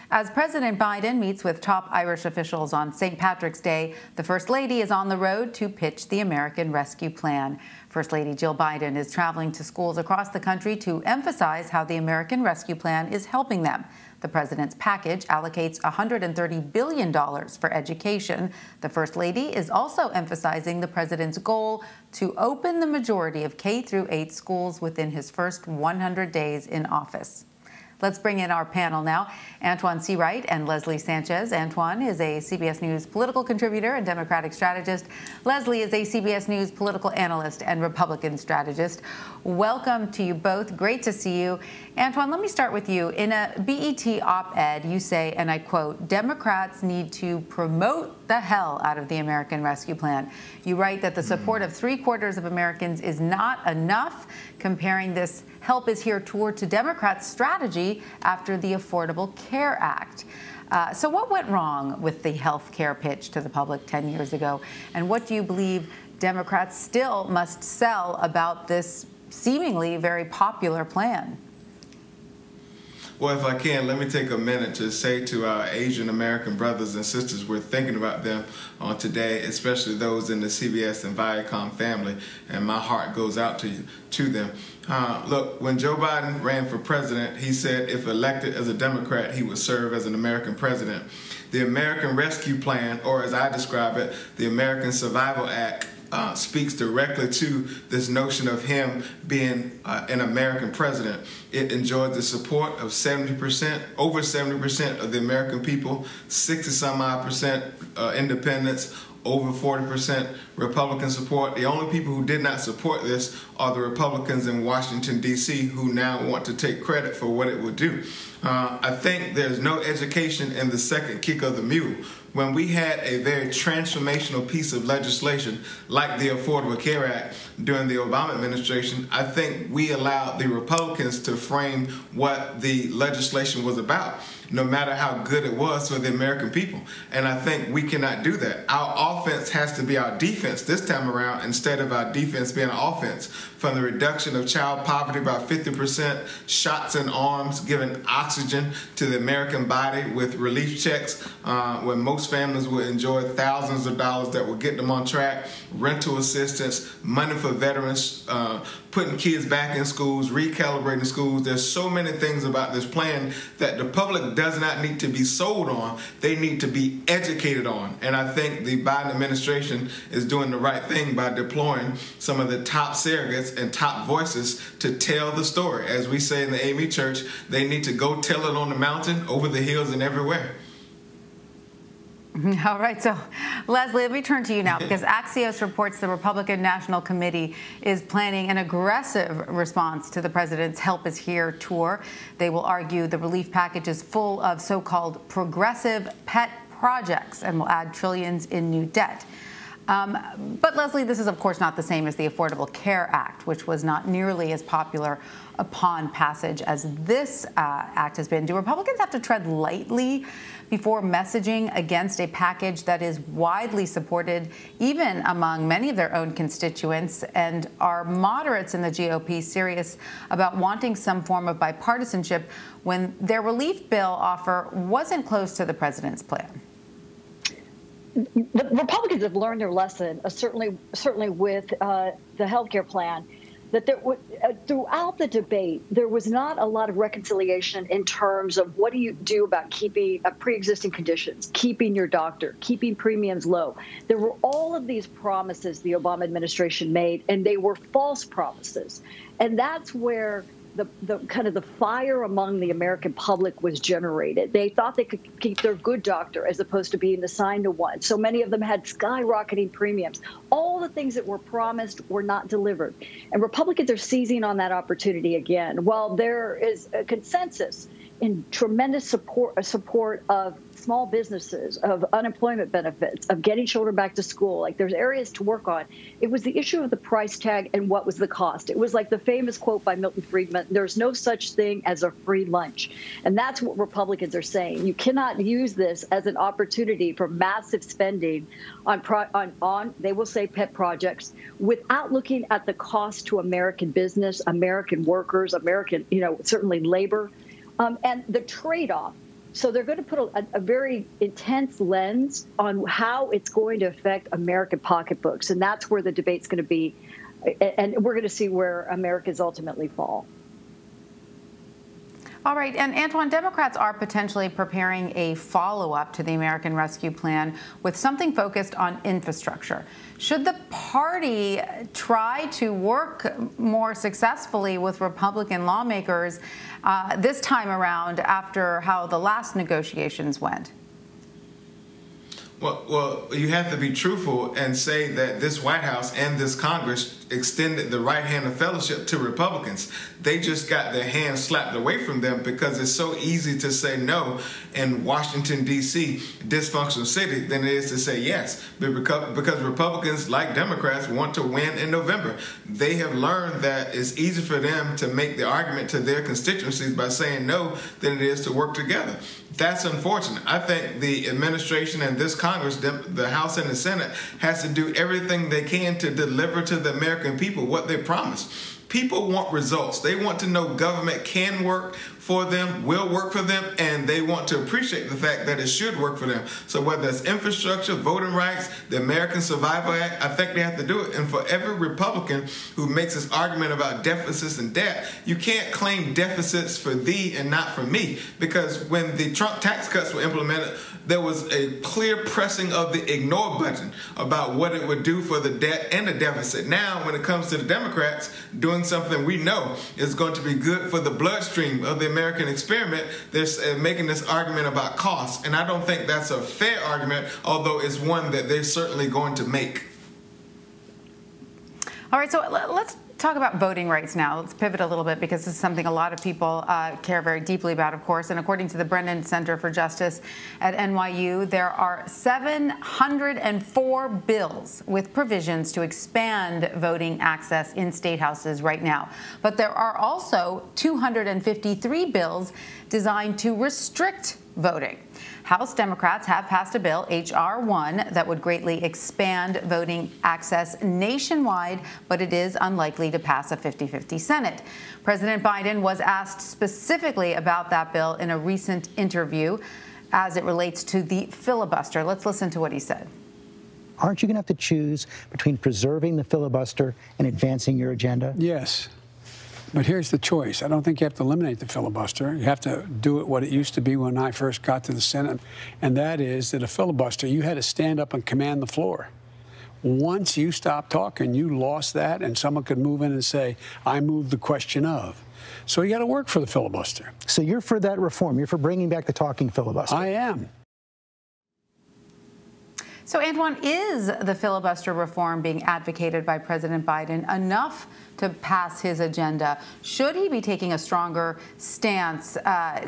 As President Biden meets with top Irish officials on St. Patrick's Day, the First Lady is on the road to pitch the American Rescue Plan. First Lady Jill Biden is traveling to schools across the country to emphasize how the American Rescue Plan is helping them. The president's package allocates $130 billion for education. The First Lady is also emphasizing the president's goal to open the majority of K-8 schools within his first 100 days in office. Let's bring in our panel now. Antjuan Seawright and Leslie Sanchez. Antjuan is a CBS News political contributor and Democratic strategist. leslie is a CBS News political analyst and Republican strategist. Welcome to you both. Great to see you. Antjuan, let me start with you. In a BET op-ed, you say, and I quote, "Democrats need to promote the hell out of the American Rescue Plan." You write that the support of 3/4 of Americans is not enough, comparing this help is here tour to Democrats' strategy after the Affordable Care Act. So what went wrong with the health care pitch to the public 10 years ago? And what do you believe Democrats still must sell about this seemingly very popular plan? Well, if I can, let me take a minute to say to our Asian American brothers and sisters, we're thinking about them today, especially those in the CBS and Viacom family, and my heart goes out to them. Look, when Joe Biden ran for president, he said if elected as a Democrat, he would serve as an American president. The American Rescue Plan, or as I describe it, the American Survival Act, speaks directly to this notion of him being an American president. It enjoyed the support of 70%, over 70% of the American people, 60-some-odd% independents, over 40% Republican support. The only people who did not support this are the Republicans in Washington, D.C., who now want to take credit for what it would do. I think there's no education in the second kick of the mule. When we had a very transformational piece of legislation like the Affordable Care Act during the Obama administration, I think we allowed the Republicans to frame what the legislation was about, no matter how good it was for the American people. And I think we cannot do that. Our offense has to be our defense this time around instead of our defense being an offense. From the reduction of child poverty by 50%, shots in arms, giving oxygen to the American body with relief checks, when most families will enjoy thousands of dollars that will get them on track, rental assistance, money for veterans, putting kids back in schools, recalibrating schools. There's so many things about this plan that the public does not need to be sold on. They need to be educated on. And I think the Biden administration is doing the right thing by deploying some of the top surrogates and top voices to tell the story. As we say in the AME Church, they need to go tell it on the mountain, over the hills, and everywhere. All right, so Leslie, let me turn to you now, because Axios reports the Republican National Committee is planning an aggressive response to the president's Help Is Here tour. They will argue the relief package is full of so-called progressive pet projects and will add trillions in new debt. But Leslie, this is of course not the same as the Affordable Care Act, which was not nearly as popular upon passage as this act has been. Do Republicans have to tread lightly before messaging against a package that is widely supported even among many of their own constituents? And are moderates in the GOP serious about wanting some form of bipartisanship when their relief bill offer wasn't close to the president's plan? The Republicans have learned their lesson, certainly with the health care plan, that throughout the debate, there was not a lot of reconciliation in terms of what do you do about keeping pre-existing conditions, keeping your doctor, keeping premiums low. There were all of these promises the Obama administration made, and they were false promises. And that's where the kind of the fire among the American public was generated. They thought they could keep their good doctor as opposed to being assigned to one. So many of them had skyrocketing premiums. All the things that were promised were not delivered. And Republicans are seizing on that opportunity again. While there is a consensus in tremendous support of small businesses, of unemployment benefits, of getting children back to school. Like, there's areas to work on. It was the issue of the price tag and what was the cost. It was like the famous quote by Milton Friedman, "There's no such thing as a free lunch." And that's what Republicans are saying. You cannot use this as an opportunity for massive spending on they will say pet projects, without looking at the cost to American business, American workers, American, certainly labor. And the trade-off So they're going to put a very intense lens on how it's going to affect American pocketbooks. And that's where the debate's going to be. And we're going to see where Americans ultimately fall. All right. And Antjuan, Democrats are potentially preparing a follow-up to the American Rescue Plan with something focused on infrastructure. Should the party try to work more successfully with Republican lawmakers this time around after how the last negotiations went? Well, you have to be truthful and say that this White House and this Congress extended the right hand of fellowship to Republicans. They just got their hands slapped away from them because it's so easy to say no in Washington, D.C., dysfunctional city, than it is to say yes. But because Republicans, like Democrats, want to win in November. They have learned that it's easier for them to make the argument to their constituencies by saying no than it is to work together. That's unfortunate. I think the administration and this Congress, the House and the Senate, has to do everything they can to deliver to the American people what they promised. People want results. They want to know government can work for them, will work for them, and they want to appreciate the fact that it should work for them. So whether it's infrastructure, voting rights, the American Survival Act, I think they have to do it. And for every Republican who makes this argument about deficits and debt, you can't claim deficits for thee and not for me. Because when the Trump tax cuts were implemented, there was a clear pressing of the ignore button about what it would do for the debt and the deficit. Now, when it comes to the Democrats doing something we know is going to be good for the bloodstream of the American experiment, they're making this argument about costs. And I don't think that's a fair argument, although it's one that they're certainly going to make. All right, so let's talk about voting rights now. Let's pivot a little bit because this is something a lot of people care very deeply about, of course. And according to the Brennan Center for Justice at NYU, there are 704 bills with provisions to expand voting access in state houses right now. But there are also 253 bills designed to restrict voting. House Democrats have passed a bill, H.R. 1, that would greatly expand voting access nationwide, but it is unlikely to pass a 50-50 Senate. President Biden was asked specifically about that bill in a recent interview as it relates to the filibuster. Let's listen to what he said. Aren't you going to have to choose between preserving the filibuster and advancing your agenda? Yes. But here's the choice. I don't think you have to eliminate the filibuster. You have to do it what it used to be when I first got to the Senate, and that is that a filibuster, you had to stand up and command the floor. Once you stopped talking, you lost that, and someone could move in and say, I moved the question of. So you got to work for the filibuster. So you're for that reform. You're for bringing back the talking filibuster. I am. So, Antjuan, is the filibuster reform being advocated by President Biden enough to pass his agenda? Should he be taking a stronger stance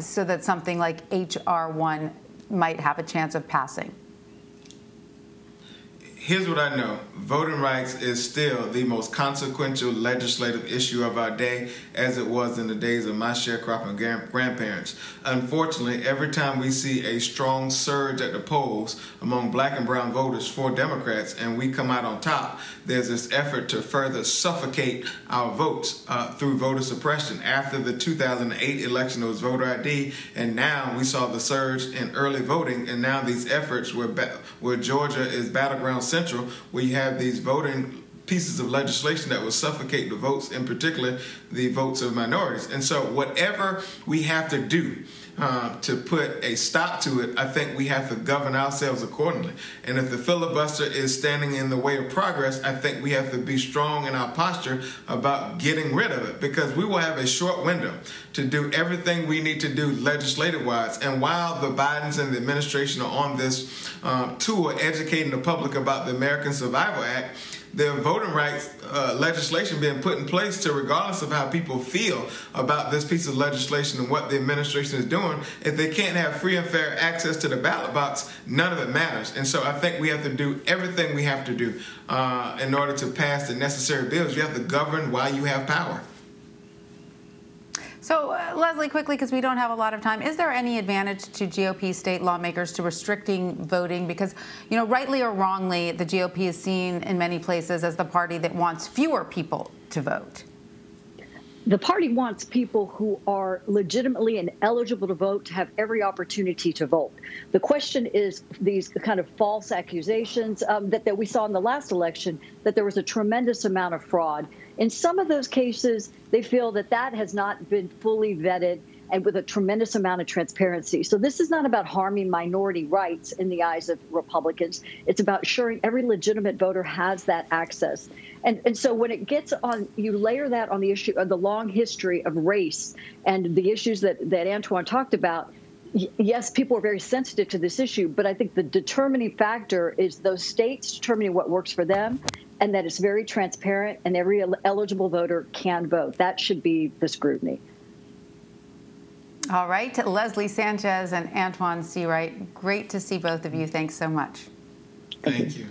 so that something like H.R. 1 might have a chance of passing? Here's what I know. Voting rights is still the most consequential legislative issue of our day, as it was in the days of my sharecropping grandparents. Unfortunately, every time we see a strong surge at the polls among black and brown voters for Democrats and we come out on top, there's this effort to further suffocate our votes through voter suppression. After the 2008 election, it was voter ID, and now we saw the surge in early voting, and now these efforts where Georgia is battleground central, where you have these voting pieces of legislation that will suffocate the votes, in particular the votes of minorities. And so whatever we have to do to put a stop to it, I think we have to govern ourselves accordingly. And if the filibuster is standing in the way of progress, I think we have to be strong in our posture about getting rid of it, because we will have a short window to do everything we need to do legislative-wise. And while the Bidens and the administration are on this tour educating the public about the American Survival Act, the voting rights legislation being put in place to, regardless of how people feel about this piece of legislation and what the administration is doing, if they can't have free and fair access to the ballot box, none of it matters. And so I think we have to do everything we have to do in order to pass the necessary bills. You have to govern while you have power. So, Leslie, quickly, because we don't have a lot of time, is there any advantage to GOP state lawmakers to restricting voting? Because, you know, rightly or wrongly, the GOP is seen in many places as the party that wants fewer people to vote. The party wants people who are legitimately and eligible to vote to have every opportunity to vote. The question is these kind of false accusations that we saw in the last election, that there was a tremendous amount of fraud. In some of those cases, they feel that that has not been fully vetted and with a tremendous amount of transparency. So this is not about harming minority rights in the eyes of Republicans. It's about ensuring every legitimate voter has that access. And so when it gets on, you layer that on the issue of the long history of race and the issues that Antjuan talked about. Yes, people are very sensitive to this issue, but I think the determining factor is those states determining what works for them, and that it's very transparent and every eligible voter can vote. That should be the scrutiny. All right, Leslie Sanchez and Antjuan Seawright, great to see both of you. Thanks so much. Thank you.